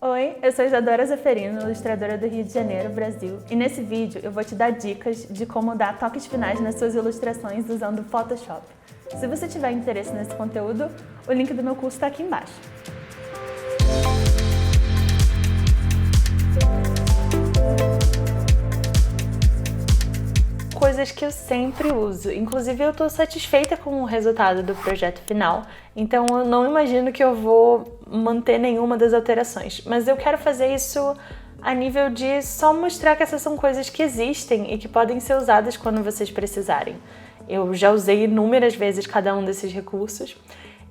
Oi, eu sou Isadora Zeferino, ilustradora do Rio de Janeiro, Brasil, e nesse vídeo eu vou te dar dicas de como dar toques finais nas suas ilustrações usando o Photoshop. Se você tiver interesse nesse conteúdo, o link do meu curso está aqui embaixo. Coisas que eu sempre uso. Inclusive eu estou satisfeita com o resultado do projeto final, então eu não imagino que eu vou manter nenhuma das alterações, mas eu quero fazer isso a nível de só mostrar que essas são coisas que existem e que podem ser usadas quando vocês precisarem. Eu já usei inúmeras vezes cada um desses recursos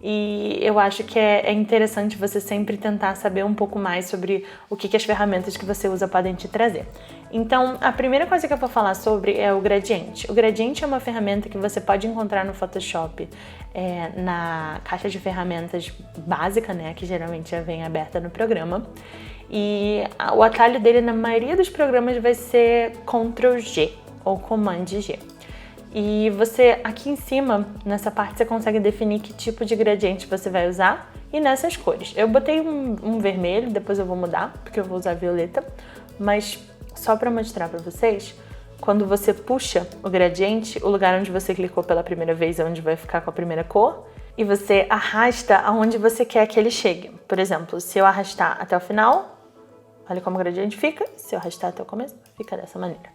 e eu acho que é interessante você sempre tentar saber um pouco mais sobre o que as ferramentas que você usa podem te trazer. Então, a primeira coisa que eu vou falar sobre é o gradiente. O gradiente é uma ferramenta que você pode encontrar no Photoshop na caixa de ferramentas básica, né, que geralmente já vem aberta no programa. E o atalho dele na maioria dos programas vai ser Ctrl G ou Command G. E você, aqui em cima, nessa parte, você consegue definir que tipo de gradiente você vai usar e nessas cores. Eu botei um vermelho, depois eu vou mudar, porque eu vou usar violeta, mas só para mostrar para vocês, quando você puxa o gradiente, o lugar onde você clicou pela primeira vez é onde vai ficar com a primeira cor, e você arrasta aonde você quer que ele chegue. Por exemplo, se eu arrastar até o final, olha como o gradiente fica, se eu arrastar até o começo, fica dessa maneira.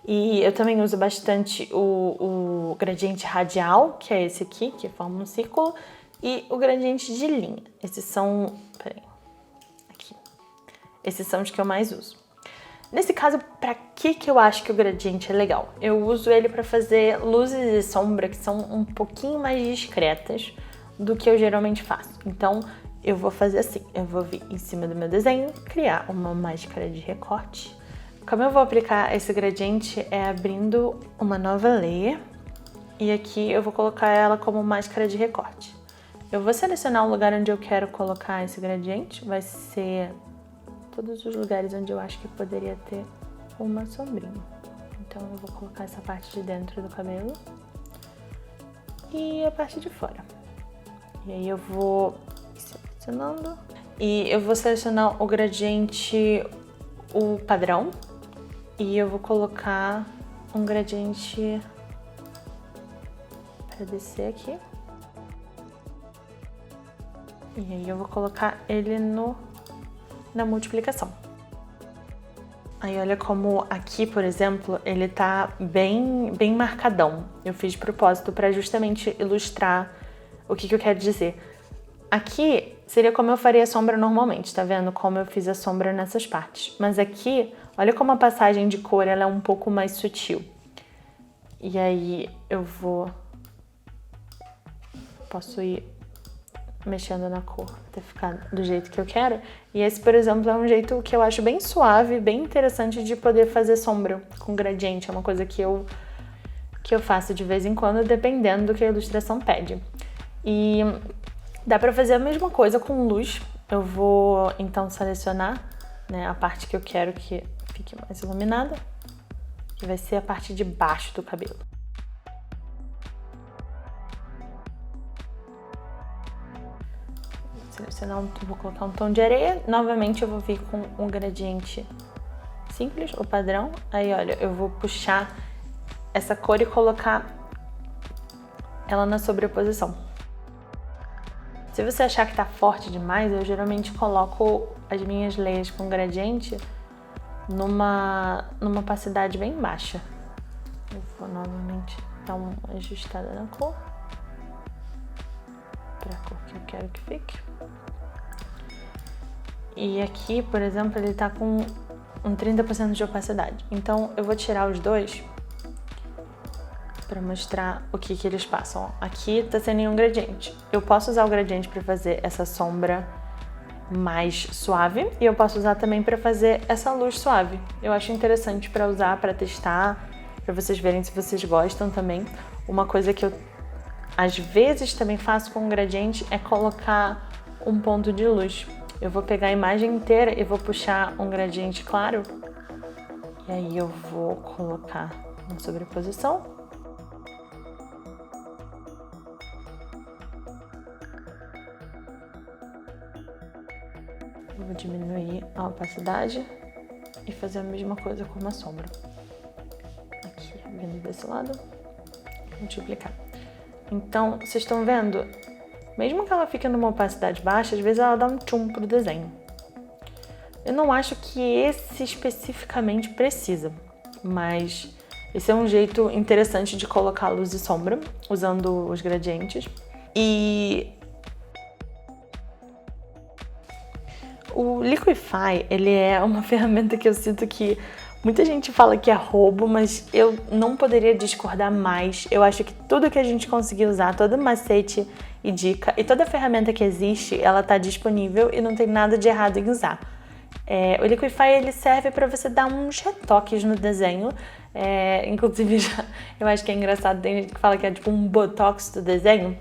E eu também uso bastante o gradiente radial, que é esse aqui, que forma um círculo, e o gradiente de linha. Esses são... peraí. Aqui. Esses são os que eu mais uso. Nesse caso, para que eu acho que o gradiente é legal? Eu uso ele para fazer luzes e sombra que são um pouquinho mais discretas do que eu geralmente faço. Então, eu vou fazer assim. Eu vou vir em cima do meu desenho, criar uma máscara de recorte. Como eu vou aplicar esse gradiente é abrindo uma nova layer e aqui eu vou colocar ela como máscara de recorte. Eu vou selecionar o lugar onde eu quero colocar esse gradiente, vai ser todos os lugares onde eu acho que poderia ter uma sombrinha. Então eu vou colocar essa parte de dentro do cabelo e a parte de fora. E aí eu vou selecionando e eu vou selecionar o gradiente, o padrão. E eu vou colocar um gradiente para descer aqui. E aí eu vou colocar ele na multiplicação. Aí olha como aqui, por exemplo, ele tá bem marcadão. Eu fiz de propósito para justamente ilustrar o que eu quero dizer. Aqui seria como eu faria a sombra normalmente, tá vendo? Como eu fiz a sombra nessas partes. Mas aqui, olha como a passagem de cor ela é um pouco mais sutil. E aí eu posso ir mexendo na cor até ficar do jeito que eu quero. E esse, por exemplo, é um jeito que eu acho bem suave, bem interessante de poder fazer sombra com gradiente. É uma coisa que eu faço de vez em quando, dependendo do que a ilustração pede. E dá pra fazer a mesma coisa com luz. Eu vou então selecionar, né, a parte que eu quero que fique mais iluminada, que vai ser a parte de baixo do cabelo. Selecionar vou colocar um tom de areia. Novamente eu vou vir com um gradiente simples, o padrão. Aí olha, eu vou puxar essa cor e colocar ela na sobreposição. Se você achar que tá forte demais, eu geralmente coloco as minhas layers com gradiente numa opacidade bem baixa. Eu vou novamente dar uma ajustada na cor, para a cor que eu quero que fique. E aqui, por exemplo, ele tá com um 30% de opacidade. Então eu vou tirar os dois para mostrar o que eles passam. Aqui tá sem nenhum gradiente. Eu posso usar o gradiente para fazer essa sombra mais suave e eu posso usar também para fazer essa luz suave. Eu acho interessante para usar, para testar, para vocês verem se vocês gostam também. Uma coisa que eu às vezes também faço com o gradiente é colocar um ponto de luz. Eu vou pegar a imagem inteira e vou puxar um gradiente claro e aí eu vou colocar uma sobreposição. diminuir a opacidade e fazer a mesma coisa com uma sombra. Aqui, vindo desse lado, multiplicar. Então, vocês estão vendo? Mesmo que ela fique numa opacidade baixa, às vezes ela dá um tchum pro desenho. Eu não acho que esse especificamente precisa, mas esse é um jeito interessante de colocar luz e sombra, usando os gradientes. E o Liquify, ele é uma ferramenta que eu sinto que muita gente fala que é roubo, mas eu não poderia discordar mais. Eu acho que tudo que a gente conseguir usar, todo macete e dica, e toda ferramenta que existe, ela tá disponível e não tem nada de errado em usar. O Liquify, ele serve para você dar uns retoques no desenho. Inclusive, eu acho que é engraçado, tem gente que fala que é tipo um botox do desenho.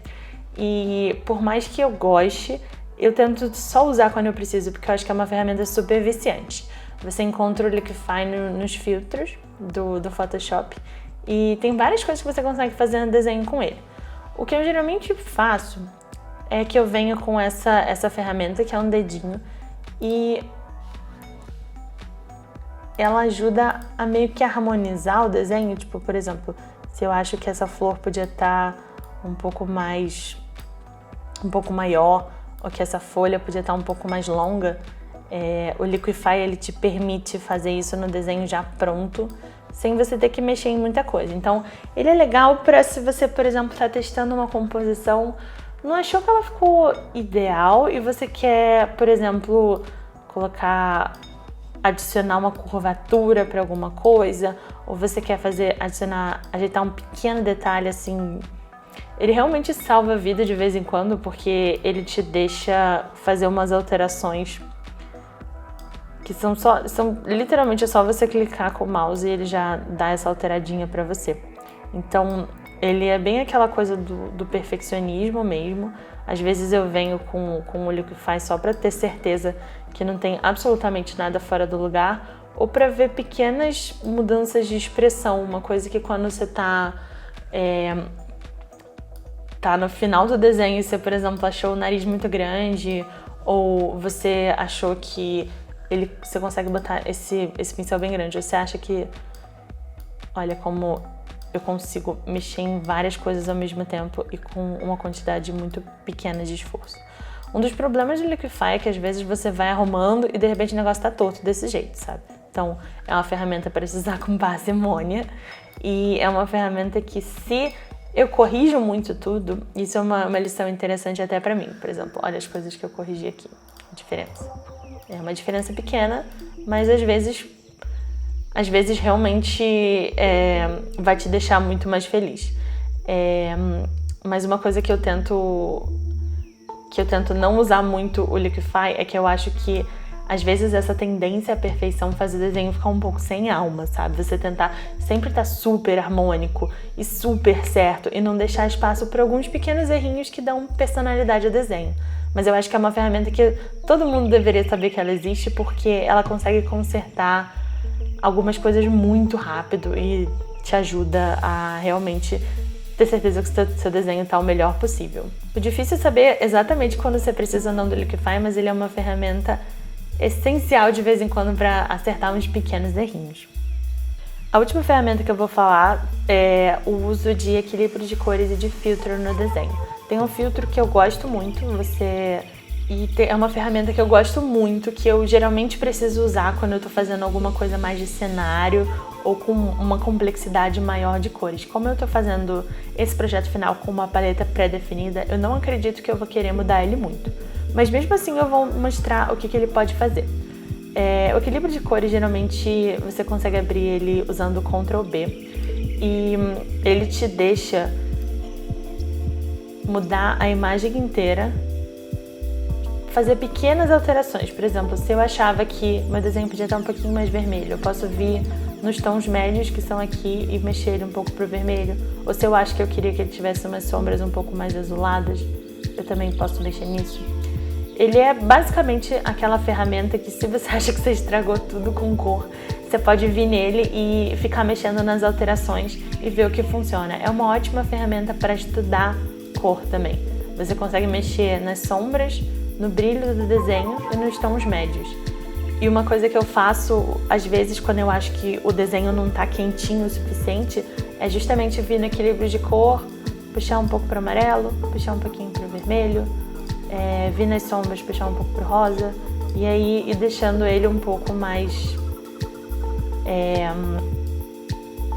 E por mais que eu goste, eu tento só usar quando eu preciso, porque eu acho que é uma ferramenta super viciante. Você encontra o Liquify nos filtros do Photoshop e tem várias coisas que você consegue fazer no desenho com ele. O que eu geralmente faço é que eu venho com essa ferramenta, que é um dedinho, e ela ajuda a meio que harmonizar o desenho. Tipo, por exemplo, se eu acho que essa flor podia estar um pouco maior, ou que essa folha podia estar um pouco mais longa, o Liquify, ele te permite fazer isso no desenho já pronto, sem você ter que mexer em muita coisa. Então, ele é legal para se você, por exemplo, está testando uma composição, não achou que ela ficou ideal e você quer, por exemplo, adicionar uma curvatura para alguma coisa, ou você quer ajeitar um pequeno detalhe assim. Ele realmente salva a vida de vez em quando, porque ele te deixa fazer umas alterações que são literalmente só você clicar com o mouse e ele já dá essa alteradinha pra você. Então, ele é bem aquela coisa do perfeccionismo mesmo. Às vezes eu venho com o Liquify só pra ter certeza que não tem absolutamente nada fora do lugar, ou pra ver pequenas mudanças de expressão, uma coisa que quando você tá no final do desenho e você, por exemplo, achou o nariz muito grande, ou você achou que você consegue botar esse pincel bem grande, você acha que, olha como eu consigo mexer em várias coisas ao mesmo tempo e com uma quantidade muito pequena de esforço. Um dos problemas do Liquify é que às vezes você vai arrumando e de repente o negócio tá torto desse jeito, sabe? Então, é uma ferramenta para se usar com parcimônia e é uma ferramenta que, se eu corrijo muito tudo, isso é uma lição interessante até pra mim. Por exemplo, olha as coisas que eu corrigi aqui, a diferença. É uma diferença pequena, mas às vezes realmente vai te deixar muito mais feliz. Mas uma coisa que eu tento não usar muito o Liquify é que eu acho que às vezes essa tendência à perfeição faz o desenho ficar um pouco sem alma, sabe? Você tentar sempre estar super harmônico e super certo e não deixar espaço para alguns pequenos errinhos que dão personalidade ao desenho. Mas eu acho que é uma ferramenta que todo mundo deveria saber que ela existe, porque ela consegue consertar algumas coisas muito rápido e te ajuda a realmente ter certeza que o seu desenho está o melhor possível. O difícil é saber exatamente quando você precisa ou não do Liquify, mas ele é uma ferramenta essencial de vez em quando para acertar uns pequenos errinhos. A última ferramenta que eu vou falar é o uso de equilíbrio de cores e de filtro no desenho. Tem um filtro que eu gosto muito, é uma ferramenta que eu gosto muito, que eu geralmente preciso usar quando eu tô fazendo alguma coisa mais de cenário ou com uma complexidade maior de cores. Como eu tô fazendo esse projeto final com uma paleta pré-definida, eu não acredito que eu vou querer mudar ele muito. Mas mesmo assim eu vou mostrar o que ele pode fazer. O equilíbrio de cores, geralmente você consegue abrir ele usando Ctrl B e ele te deixa mudar a imagem inteira, fazer pequenas alterações. Por exemplo, se eu achava que meu desenho podia estar um pouquinho mais vermelho, eu posso vir nos tons médios que são aqui e mexer ele um pouco pro vermelho. Ou se eu acho que eu queria que ele tivesse umas sombras um pouco mais azuladas, eu também posso mexer nisso. Ele é basicamente aquela ferramenta que, se você acha que você estragou tudo com cor, você pode vir nele e ficar mexendo nas alterações e ver o que funciona. É uma ótima ferramenta para estudar cor também. Você consegue mexer nas sombras, no brilho do desenho e nos tons médios. E uma coisa que eu faço, às vezes, quando eu acho que o desenho não tá quentinho o suficiente, é justamente vir no equilíbrio de cor, puxar um pouco pro amarelo, puxar um pouquinho pro vermelho, vir nas sombras, puxar um pouco pro rosa, e aí ir deixando ele um pouco mais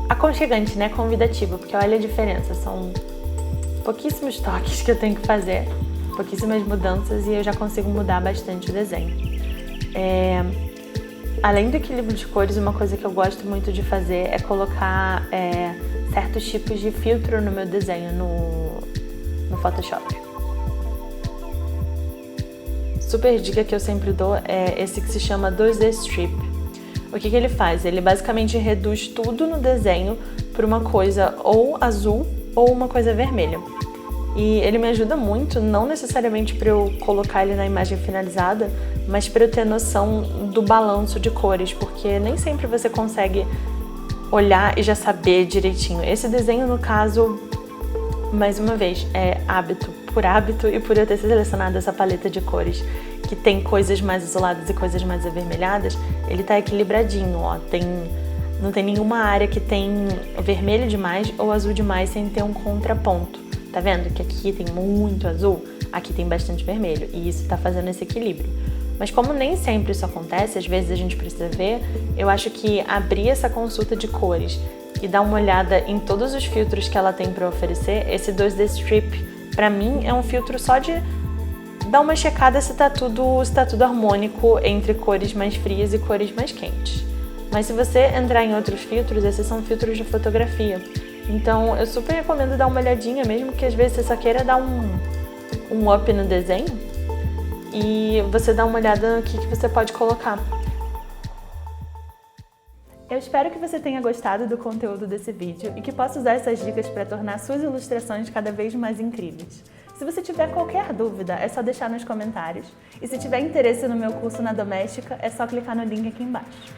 aconchegante, né? Convidativo, porque olha a diferença, são pouquíssimos toques que eu tenho que fazer, pouquíssimas mudanças e eu já consigo mudar bastante o desenho. Além do equilíbrio de cores, uma coisa que eu gosto muito de fazer é colocar certos tipos de filtro no meu desenho no Photoshop. Super dica que eu sempre dou é esse que se chama 2D Strip. O que ele faz? Ele basicamente reduz tudo no desenho para uma coisa ou azul ou uma coisa vermelha. E ele me ajuda muito, não necessariamente para eu colocar ele na imagem finalizada, mas para eu ter noção do balanço de cores, porque nem sempre você consegue olhar e já saber direitinho. Esse desenho, no caso, mais uma vez, é por hábito e por eu ter selecionado essa paleta de cores, que tem coisas mais azuladas e coisas mais avermelhadas, ele tá equilibradinho, ó. Não tem nenhuma área que tem vermelho demais ou azul demais sem ter um contraponto. Tá vendo que aqui tem muito azul, aqui tem bastante vermelho, e isso tá fazendo esse equilíbrio. Mas como nem sempre isso acontece, às vezes a gente precisa ver, eu acho que abrir essa consulta de cores e dar uma olhada em todos os filtros que ela tem para oferecer, esse 2D Strip, pra mim, é um filtro só de dar uma checada se tá tudo harmônico entre cores mais frias e cores mais quentes. Mas se você entrar em outros filtros, esses são filtros de fotografia. Então, eu super recomendo dar uma olhadinha, mesmo que às vezes você só queira dar um up no desenho e você dá uma olhada no que você pode colocar. Eu espero que você tenha gostado do conteúdo desse vídeo e que possa usar essas dicas para tornar suas ilustrações cada vez mais incríveis. Se você tiver qualquer dúvida, é só deixar nos comentários. E se tiver interesse no meu curso na doméstica, é só clicar no link aqui embaixo.